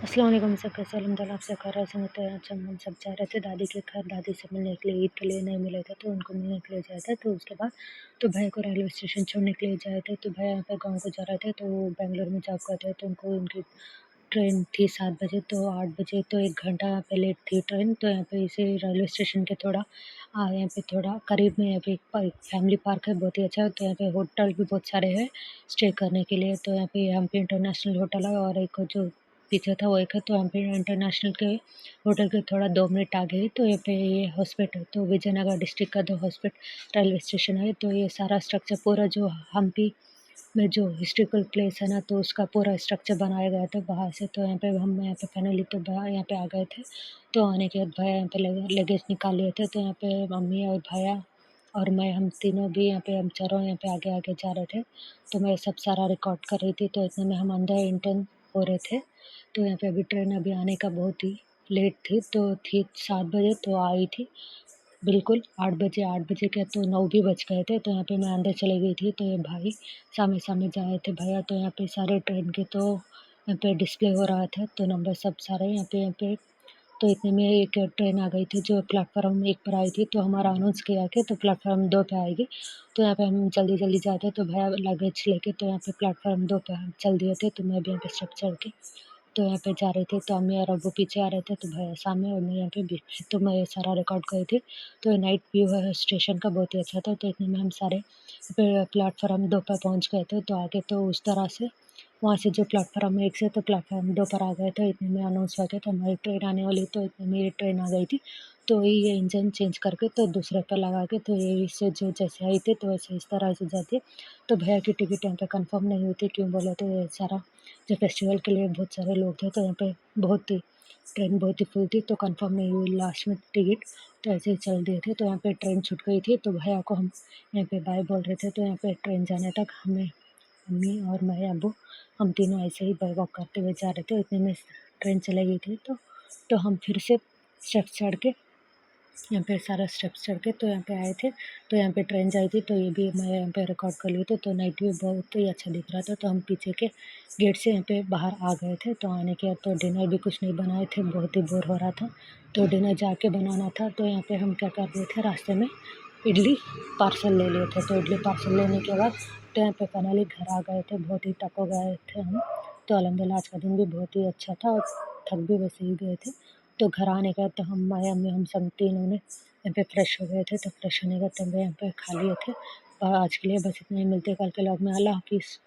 अस्सलाम वालेकुम सब कैसे अल्हम्दुलिल्लाह आप सब खैर से तो आज हम सब जा रहे थे दादी के घर। दादी से मिलने के लिए ईद के लिए नहीं मिले थे तो उनको मिलने के लिए जाए थे। तो उसके बाद तो भाई को रेलवे स्टेशन छोड़ने के लिए जाए थे। तो भाई यहाँ पे गाँव को जा रहे थे तो बेंगलोर में जॉब करते हैं तो उनको उनकी ट्रेन थी 7 बजे तो 8 बजे तो 1 घंटा यहाँ पे लेट थी ट्रेन। तो यहाँ पे इसे रेलवे स्टेशन के थोड़ा यहाँ पे थोड़ा करीब में यहाँ पे एक फैमिली पार्क है, बहुत ही अच्छा है। तो यहाँ पे होटल भी बहुत सारे हैं स्टे करने के लिए। तो यहाँ पे हम्पी इंटरनेशनल होटल है और एक जो पीछे था वो एक है। तो हम्पी इंटरनेशनल के होटल के थोड़ा 2 मिनट आगे ही तो यहाँ पे ये हॉस्पिटल तो विजयनगर डिस्ट्रिक्ट का जो रेलवे स्टेशन है। तो ये सारा स्ट्रक्चर पूरा जो हम्पी में जो हिस्ट्रिकल प्लेस है ना तो उसका पूरा स्ट्रक्चर बनाया गया था बाहर से। तो यहाँ पे फाइनली तो यहाँ पे आ गए थे। तो आने के बाद भैया यहाँ पे लगेज निकाल लिए थे। तो यहाँ पे मम्मी और भैया और मैं हम तीनों भी यहाँ पे हम चारों यहाँ पे आगे आगे जा रहे थे। तो मैं सब सारा रिकॉर्ड कर रही थी तो इतने में हम अंदर इंटर्न हो रहे थे। तो यहाँ पे अभी ट्रेन अभी आने का बहुत ही लेट थी तो थी 7 बजे तो आई थी बिल्कुल 8 बजे क्या तो 9 भी बज गए थे। तो यहाँ पे मैं अंदर चली गई थी तो ये भाई सामने-सामने जा रहे थे भैया। तो यहाँ पे सारे ट्रेन के तो यहाँ पे डिस्प्ले हो रहा था तो नंबर सब सारे यहाँ पे तो इतने में एक ट्रेन आ गई थी जो प्लेटफ़ॉर्म 1 पर आई थी। तो हमारा अनाउंस किया कि तो प्लेटफ़ॉर्म 2 पे आएगी। तो यहाँ पे हम जल्दी-जल्दी जाते तो भैया लगेज लेके तो यहाँ पे प्लेटफ़ॉर्म 2 पे हम चल दिए थे। तो मैं भी यहाँ पे स्टेप चढ़ के तो यहाँ पे जा रहे थे। तो अम्मी और अब्बू पीछे आ रहे थे तो भैया सामने और मैं यहाँ पे बीच में। तो मैं ये सारा रिकॉर्ड करी थी। तो ये नाइट व्यू है स्टेशन का बहुत ही अच्छा था। तो इतने में हम सारे प्लेटफ़ॉर्म 2 पे पहुँच गए थे। तो आगे तो उस तरह से वहाँ से जो प्लेटफ़ॉर्म 1 से तो प्लेटफ़ॉर्म 2 पर आ गए थे। इतने में अनाउंस हुआ था तो हमारी ट्रेन आने वाली। तो इतने में ये ट्रेन आ गई थी। तो ये इंजन चेंज करके तो दूसरे पे लगा के तो ये इससे जो जैसे आई थी तो वैसे इस तरह से जाती है। तो भैया की टिकट यहाँ पे कन्फ़र्म नहीं हुई थी, क्यों बोले तो ये सारा जो फेस्टिवल के लिए बहुत सारे लोग थे तो यहाँ पे ट्रेन बहुत ही फुल थी तो कन्फ़र्म नहीं हुई लास्ट में टिकट। तो ऐसे ही चल दिए थे तो यहाँ पे ट्रेन छूट गई थी। तो भैया को हम यहाँ पे बाय बोल रहे थे। तो यहाँ पे ट्रेन जाने तक हमें मम्मी और मैं अब्बू हम तीनों ऐसे ही बाय वॉक करते हुए जा रहे थे। इतने में ट्रेन चली गई थी तो हम फिर से स्टेप्स चढ़ के यहाँ पे सारा स्टेप्स चढ़ के तो यहाँ पे आए थे। तो यहाँ पे ट्रेन जा रही थी तो ये भी मैं यहाँ पे रिकॉर्ड कर लिए थे। तो नाइट व्यू बहुत ही अच्छा दिख रहा था। तो हम पीछे के गेट से यहाँ पे बाहर आ गए थे। तो आने के बाद तो डिनर भी कुछ नहीं बनाए थे, बहुत ही बोर हो रहा था तो डिनर जाके बनाना था। तो यहाँ पे हम क्या कर रहे थे, रास्ते में इडली पार्सल ले लिए थे। तो इडली पार्सल लेने के बाद तो यहाँ पे फाइनली घर आ गए थे, बहुत ही थक हो गए थे हम। तो अल्हम्दुलिल्लाह आज का दिन भी बहुत ही अच्छा था और थक भी वैसे ही गए थे। तो घर आने के बाद तो हम मैं अम्मी हम सब तीनों ने यहाँ पे फ्रेश हो गए थे। तो फ्रेश होने के बाद तब यहाँ पे खा लिए थे। और आज के लिए बस इतना ही, मिलते हैं कल के व्लॉग में। अल्लाह हाफ़िज़।